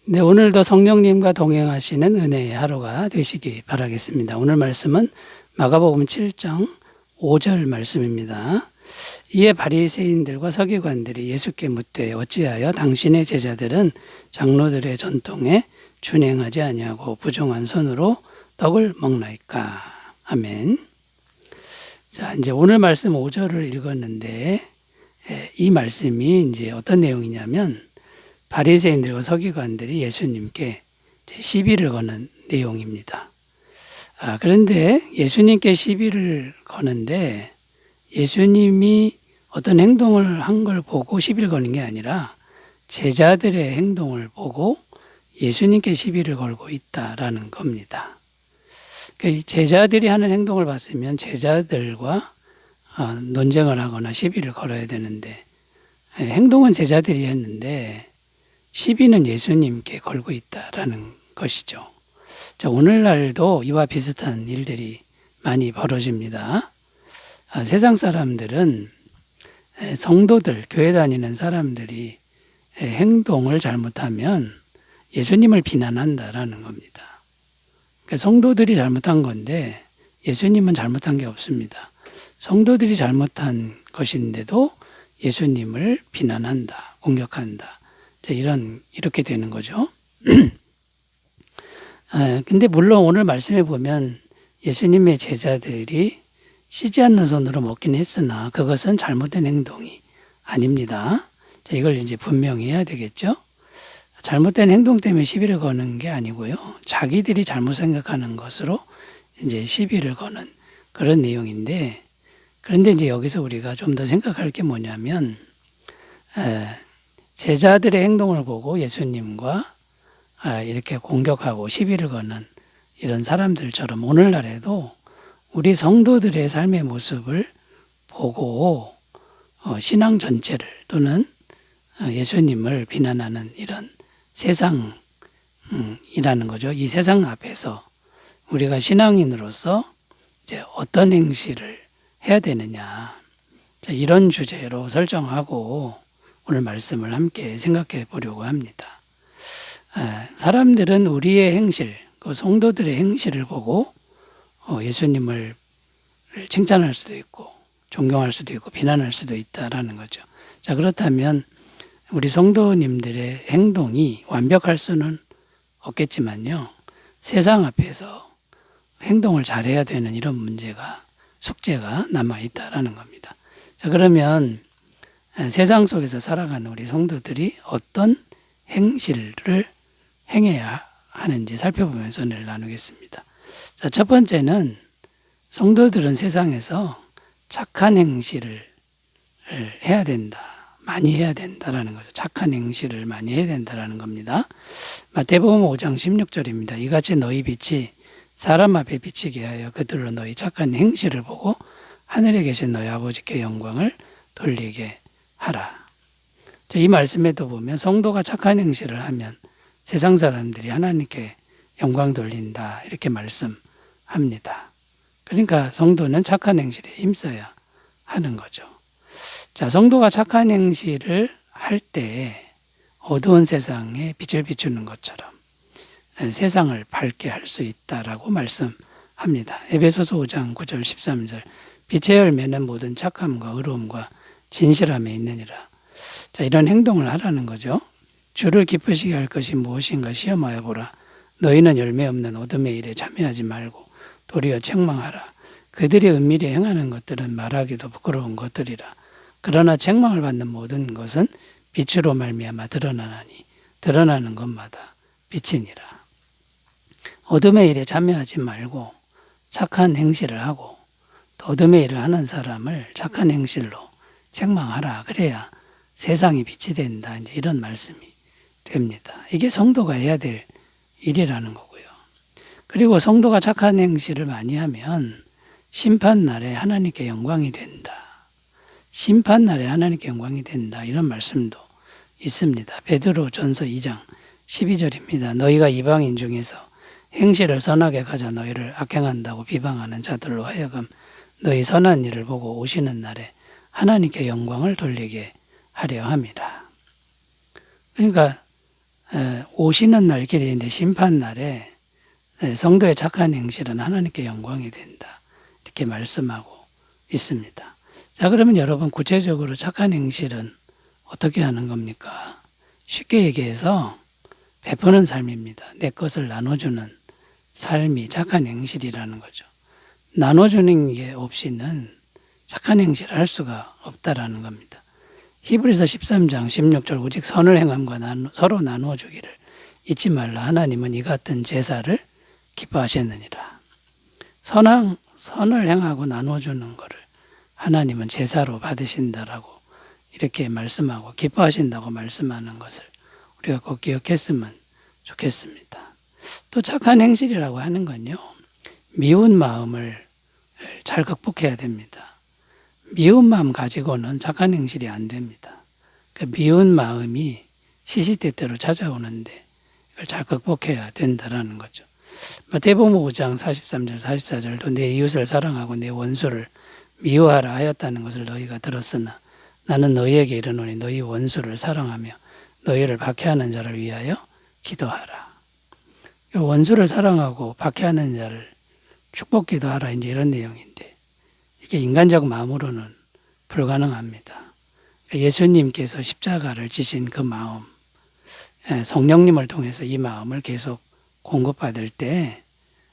네, 오늘도 성령님과 동행하시는 은혜의 하루가 되시기 바라겠습니다. 오늘 말씀은 마가복음 7장 5절 말씀입니다. 이에 바리새인들과 서기관들이 예수께 묻되 어찌하여 당신의 제자들은 장로들의 전통에 준행하지 아니하고 부정한 손으로 떡을 먹나이까. 아멘. 자, 이제 오늘 말씀 5절을 읽었는데 이 말씀이 이제 어떤 내용이냐면 바리새인들과 서기관들이 예수님께 시비를 거는 내용입니다. 그런데 예수님께 시비를 거는데 예수님이 어떤 행동을 한 걸 보고 시비를 거는 게 아니라 제자들의 행동을 보고 예수님께 시비를 걸고 있다라는 겁니다. 그러니까 제자들이 하는 행동을 봤으면 제자들과 논쟁을 하거나 시비를 걸어야 되는데 행동은 제자들이 했는데 시비는 예수님께 걸고 있다라는 것이죠. 자, 오늘날도 이와 비슷한 일들이 많이 벌어집니다. 세상 사람들은 성도들, 교회 다니는 사람들이 행동을 잘못하면 예수님을 비난한다라는 겁니다. 그러니까 성도들이 잘못한 건데 예수님은 잘못한 게 없습니다. 성도들이 잘못한 것인데도 예수님을 비난한다, 공격한다. 이렇게 되는 거죠. 근데 물론 오늘 말씀해 보면 예수님의 제자들이 씻지 않는 손으로 먹긴 했으나 그것은 잘못된 행동이 아닙니다. 자, 이걸 이제 분명히 해야 되겠죠. 잘못된 행동 때문에 시비를 거는 게 아니고요. 자기들이 잘못 생각하는 것으로 이제 시비를 거는 그런 내용인데, 그런데 이제 여기서 우리가 좀 더 생각할 게 뭐냐면, 제자들의 행동을 보고 예수님과 이렇게 공격하고 시비를 거는 이런 사람들처럼 오늘날에도 우리 성도들의 삶의 모습을 보고 신앙 전체를 또는 예수님을 비난하는 이런 세상이라는 거죠. 이 세상 앞에서 우리가 신앙인으로서 이제 어떤 행실을 해야 되느냐, 이런 주제로 설정하고 오늘 말씀을 함께 생각해 보려고 합니다. 사람들은 우리의 행실, 그 성도들의 행실을 보고 예수님을 칭찬할 수도 있고 존경할 수도 있고 비난할 수도 있다라는 거죠. 자, 그렇다면 우리 성도님들의 행동이 완벽할 수는 없겠지만요. 세상 앞에서 행동을 잘해야 되는 이런 숙제가 남아있다라는 겁니다. 자, 그러면 세상 속에서 살아가는 우리 성도들이 어떤 행실을 행해야 하는지 살펴보면서 오늘 나누겠습니다. 자, 첫 번째는 성도들은 세상에서 착한 행실을 해야 된다. 많이 해야 된다라는 거죠. 착한 행실을 많이 해야 된다라는 겁니다. 마태복음 5장 16절입니다. 이같이 너희 빛이 사람 앞에 비치게 하여 그들로 너희 착한 행실을 보고 하늘에 계신 너희 아버지께 영광을 돌리게 하라. 이 말씀에도 보면 성도가 착한 행실을 하면 세상 사람들이 하나님께 영광 돌린다 이렇게 말씀합니다. 그러니까 성도는 착한 행실에 힘써야 하는 거죠. 자, 성도가 착한 행실을 할 때 어두운 세상에 빛을 비추는 것처럼 세상을 밝게 할 수 있다라고 말씀합니다. 에베소서 5장 9절 13절 빛의 열매는 모든 착함과 의로움과 진실함에 있느니라. 자, 이런 행동을 하라는 거죠. 주를 기쁘시게 할 것이 무엇인가 시험하여 보라. 너희는 열매 없는 어둠의 일에 참여하지 말고 도리어 책망하라. 그들이 은밀히 행하는 것들은 말하기도 부끄러운 것들이라. 그러나 책망을 받는 모든 것은 빛으로 말미암아 드러나나니 드러나는 것마다 빛이니라. 어둠의 일에 참여하지 말고 착한 행실을 하고 또 어둠의 일을 하는 사람을 착한 행실로 책망하라. 그래야 세상이 빛이 된다. 이제 이런 말씀이 됩니다. 이게 성도가 해야 될 일이라는 거고요. 그리고 성도가 착한 행실을 많이 하면 심판날에 하나님께 영광이 된다. 심판날에 하나님께 영광이 된다. 이런 말씀도 있습니다. 베드로 전서 2장 12절입니다. 너희가 이방인 중에서 행실을 선하게 가져 너희를 악행한다고 비방하는 자들로 하여금 너희 선한 일을 보고 오시는 날에 하나님께 영광을 돌리게 하려 함이라. 그러니까 오시는 날 이렇게 되어 있는데 심판 날에 성도의 착한 행실은 하나님께 영광이 된다. 이렇게 말씀하고 있습니다. 자, 그러면 여러분 구체적으로 착한 행실은 어떻게 하는 겁니까? 쉽게 얘기해서 베푸는 삶입니다. 내 것을 나눠주는 삶이 착한 행실이라는 거죠. 나눠주는 게 없이는 착한 행실을 할 수가 없다라는 겁니다. 히브리서 13장 16절 오직 선을 행함과 서로 나누어 주기를 잊지 말라. 하나님은 이 같은 제사를 기뻐하셨느니라. 선을 행하고 나누어 주는 것을 하나님은 제사로 받으신다라고 이렇게 말씀하고 기뻐하신다고 말씀하는 것을 우리가 꼭 기억했으면 좋겠습니다. 또 착한 행실이라고 하는 건요, 미운 마음을 잘 극복해야 됩니다. 미운 마음 가지고는 착한 행실이 안 됩니다. 그 미운 마음이 시시때때로 찾아오는데 이걸 잘 극복해야 된다라는 거죠. 마태복음 5장 43절 44절도 내 이웃을 사랑하고 내 원수를 미워하라 하였다는 것을 너희가 들었으나 나는 너희에게 이르노니 너희 원수를 사랑하며 너희를 박해하는 자를 위하여 기도하라. 원수를 사랑하고 박해하는 자를 축복 기도하라, 이제 이런 내용인데 이게 인간적 마음으로는 불가능합니다. 예수님께서 십자가를 지신 그 마음, 성령님을 통해서 이 마음을 계속 공급받을 때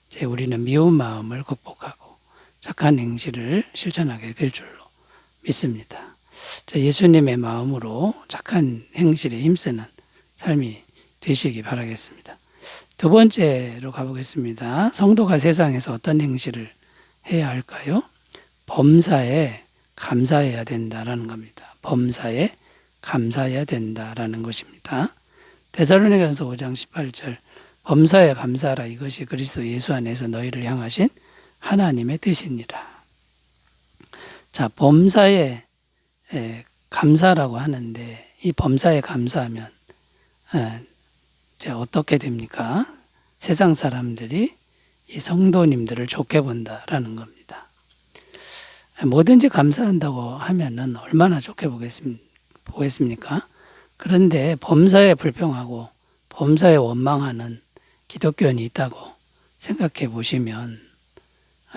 이제 우리는 미운 마음을 극복하고 착한 행실을 실천하게 될 줄로 믿습니다. 예수님의 마음으로 착한 행실에 힘쓰는 삶이 되시기 바라겠습니다. 두 번째로 가보겠습니다. 성도가 세상에서 어떤 행실을 해야 할까요? 범사에 감사해야 된다라는 겁니다. 범사에 감사해야 된다라는 것입니다. 데살로니가서 5장 18절 범사에 감사하라. 이것이 그리스도 예수 안에서 너희를 향하신 하나님의 뜻이니라. 자, 범사에 감사라고 하는데 이 범사에 감사하면 어떻게 됩니까? 세상 사람들이 이 성도님들을 좋게 본다라는 겁니다. 뭐든지 감사한다고 하면은 얼마나 좋게 보겠습니까? 그런데 범사에 불평하고 범사에 원망하는 기독교인이 있다고 생각해 보시면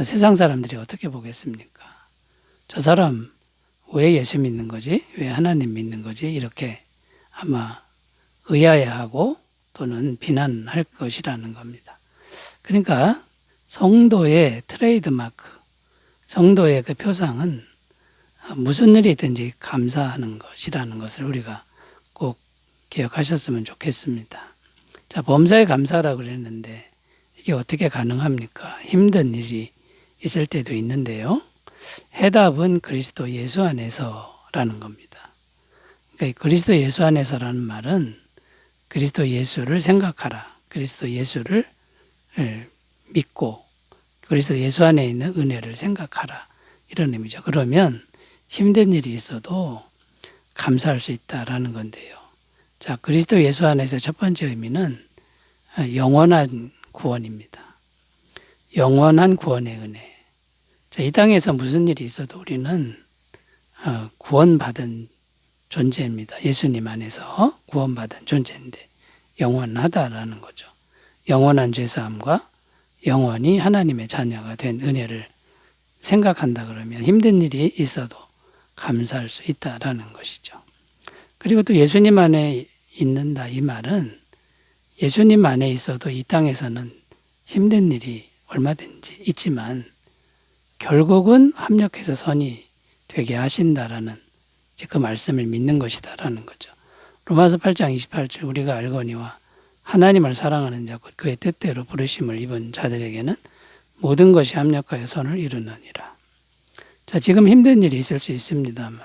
세상 사람들이 어떻게 보겠습니까? 저 사람 왜 예수 믿는 거지? 왜 하나님 믿는 거지? 이렇게 아마 의아해하고 또는 비난할 것이라는 겁니다. 그러니까 성도의 트레이드마크, 성도의 그 표상은 무슨 일이 있든지 감사하는 것이라는 것을 우리가 꼭 기억하셨으면 좋겠습니다. 자, 범사에 감사하라고 그랬는데 이게 어떻게 가능합니까? 힘든 일이 있을 때도 있는데요. 해답은 그리스도 예수 안에서라는 겁니다. 그러니까 그리스도 예수 안에서라는 말은 그리스도 예수를 생각하라. 그리스도 예수를 믿고 그리스도 예수 안에 있는 은혜를 생각하라. 이런 의미죠. 그러면 힘든 일이 있어도 감사할 수 있다라는 건데요. 자, 그리스도 예수 안에서 첫 번째 의미는 영원한 구원입니다. 영원한 구원의 은혜. 자, 이 땅에서 무슨 일이 있어도 우리는 구원받은 존재입니다. 예수님 안에서 구원받은 존재인데 영원하다라는 거죠. 영원한 죄사함과 영원히 하나님의 자녀가 된 은혜를 생각한다 그러면 힘든 일이 있어도 감사할 수 있다라는 것이죠. 그리고 또 예수님 안에 있는다 이 말은 예수님 안에 있어도 이 땅에서는 힘든 일이 얼마든지 있지만 결국은 합력해서 선이 되게 하신다라는 그 말씀을 믿는 것이다라는 거죠. 로마서 8장 28절 우리가 알거니와 하나님을 사랑하는 자 곧 그의 뜻대로 부르심을 입은 자들에게는 모든 것이 합력하여 선을 이루느니라. 자, 지금 힘든 일이 있을 수 있습니다만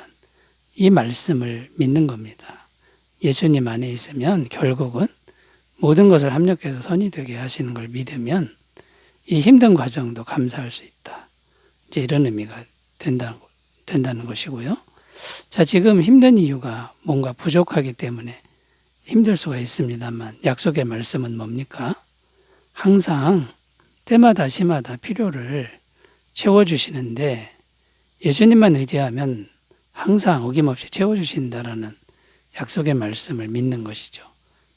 이 말씀을 믿는 겁니다. 예수님 안에 있으면 결국은 모든 것을 합력해서 선이 되게 하시는 걸 믿으면 이 힘든 과정도 감사할 수 있다. 이제 이런 의미가 된다는 것이고요. 자, 지금 힘든 이유가 뭔가 부족하기 때문에 힘들 수가 있습니다만 약속의 말씀은 뭡니까? 항상 때마다 시마다 필요를 채워주시는데 예수님만 의지하면 항상 어김없이 채워주신다라는 약속의 말씀을 믿는 것이죠.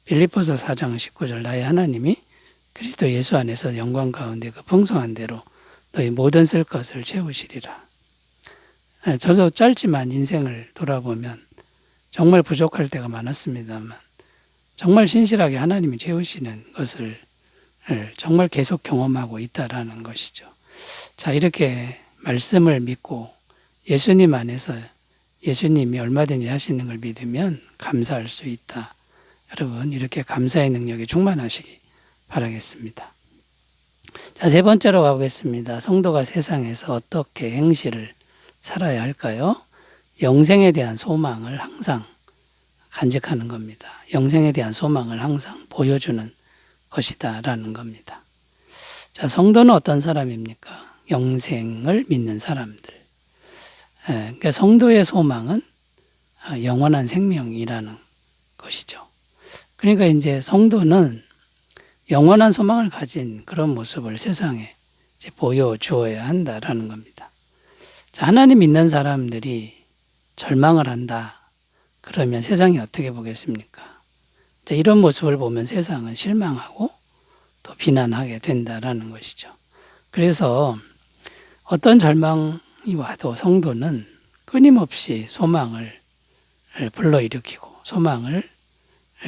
빌립보서 4장 19절 나의 하나님이 그리스도 예수 안에서 영광 가운데 그 풍성한 대로 너희 모든 쓸 것을 채우시리라. 저도 짧지만 인생을 돌아보면 정말 부족할 때가 많았습니다만 정말 신실하게 하나님이 채우시는 것을 정말 계속 경험하고 있다라는 것이죠. 자, 이렇게 말씀을 믿고 예수님 안에서 예수님이 얼마든지 하시는 걸 믿으면 감사할 수 있다. 여러분, 이렇게 감사의 능력이 충만하시기 바라겠습니다. 자, 세 번째로 가보겠습니다. 성도가 세상에서 어떻게 행실을 살아야 할까요? 영생에 대한 소망을 항상 간직하는 겁니다. 영생에 대한 소망을 항상 보여주는 것이다라는 겁니다. 자, 성도는 어떤 사람입니까? 영생을 믿는 사람들. 그러니까 성도의 소망은 영원한 생명이라는 것이죠. 그러니까 이제 성도는 영원한 소망을 가진 그런 모습을 세상에 이제 보여주어야 한다라는 겁니다. 자, 하나님 믿는 사람들이 절망을 한다. 그러면 세상이 어떻게 보겠습니까? 자, 이런 모습을 보면 세상은 실망하고 또 비난하게 된다라는 것이죠. 그래서 어떤 절망이 와도 성도는 끊임없이 소망을 불러일으키고 소망을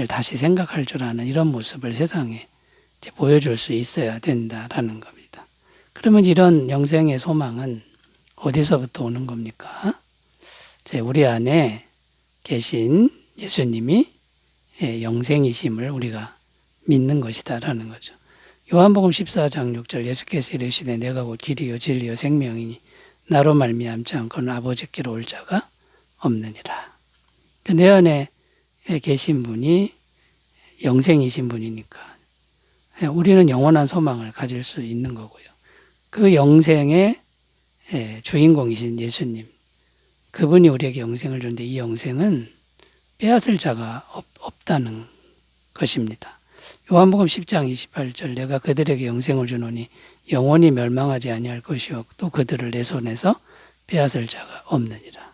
다시 생각할 줄 아는 이런 모습을 세상에 이제 보여줄 수 있어야 된다라는 겁니다. 그러면 이런 영생의 소망은 어디서부터 오는 겁니까? 우리 안에 계신 예수님이 영생이심을 우리가 믿는 것이다라는 거죠. 요한복음 14장 6절 예수께서 이르시되 내가 곧 길이요 진리요 생명이니 나로 말미암지 않고는 아버지께로 올 자가 없느니라. 내 안에 계신 분이 영생이신 분이니까 우리는 영원한 소망을 가질 수 있는 거고요. 그 영생의 주인공이신 예수님, 그분이 우리에게 영생을 주는데 이 영생은 빼앗을 자가 없다는 것입니다. 요한복음 10장 28절 내가 그들에게 영생을 주노니 영원히 멸망하지 아니할 것이요 또 그들을 내 손에서 빼앗을 자가 없느니라.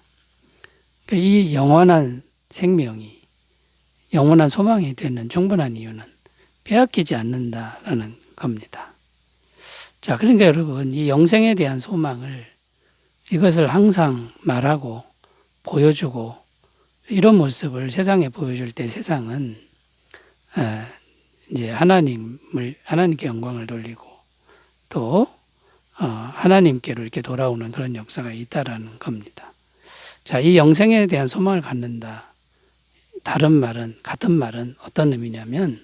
그러니까 이 영원한 생명이 영원한 소망이 되는 충분한 이유는 빼앗기지 않는다라는 겁니다. 자, 그러니까 여러분 이 영생에 대한 소망을 이것을 항상 말하고 보여주고 이런 모습을 세상에 보여줄 때 세상은 이제 하나님께 영광을 돌리고 또 하나님께로 이렇게 돌아오는 그런 역사가 있다라는 겁니다. 자, 이 영생에 대한 소망을 갖는다. 같은 말은 어떤 의미냐면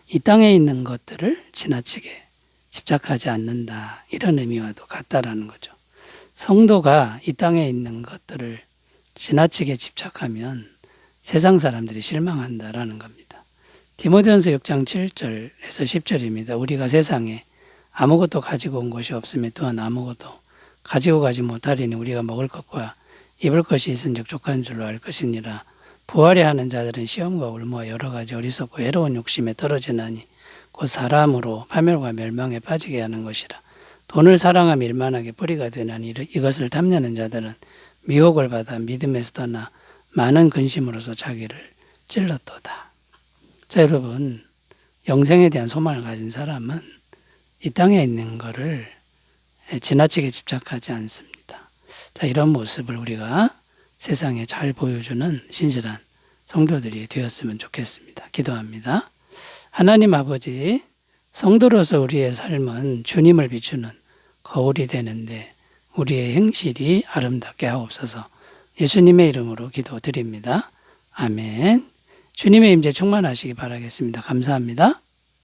이 땅에 있는 것들을 지나치게 집착하지 않는다. 이런 의미와도 같다라는 거죠. 성도가 이 땅에 있는 것들을 지나치게 집착하면 세상 사람들이 실망한다라는 겁니다. 디모데전서 6장 7절에서 10절입니다. 우리가 세상에 아무것도 가지고 온 것이 없으며 또한 아무것도 가지고 가지 못하리니 우리가 먹을 것과 입을 것이 있은즉 족한 줄로 알 것이니라. 부활해 하는 자들은 시험과 올무와 여러 가지 어리석고 해로운 욕심에 떨어지나니 곧 사람으로 파멸과 멸망에 빠지게 하는 것이라. 돈을 사랑하며 일만하게 뿌리가 되나니 이것을 탐내는 자들은 미혹을 받아 믿음에서 떠나 많은 근심으로서 자기를 찔렀도다. 자, 여러분, 영생에 대한 소망을 가진 사람은 이 땅에 있는 것을 지나치게 집착하지 않습니다. 자, 이런 모습을 우리가 세상에 잘 보여주는 신실한 성도들이 되었으면 좋겠습니다. 기도합니다. 하나님 아버지, 성도로서 우리의 삶은 주님을 비추는 거울이 되는데 우리의 행실이 아름답게 하옵소서. 예수님의 이름으로 기도드립니다. 아멘. 주님의 임재 충만하시기 바라겠습니다. 감사합니다.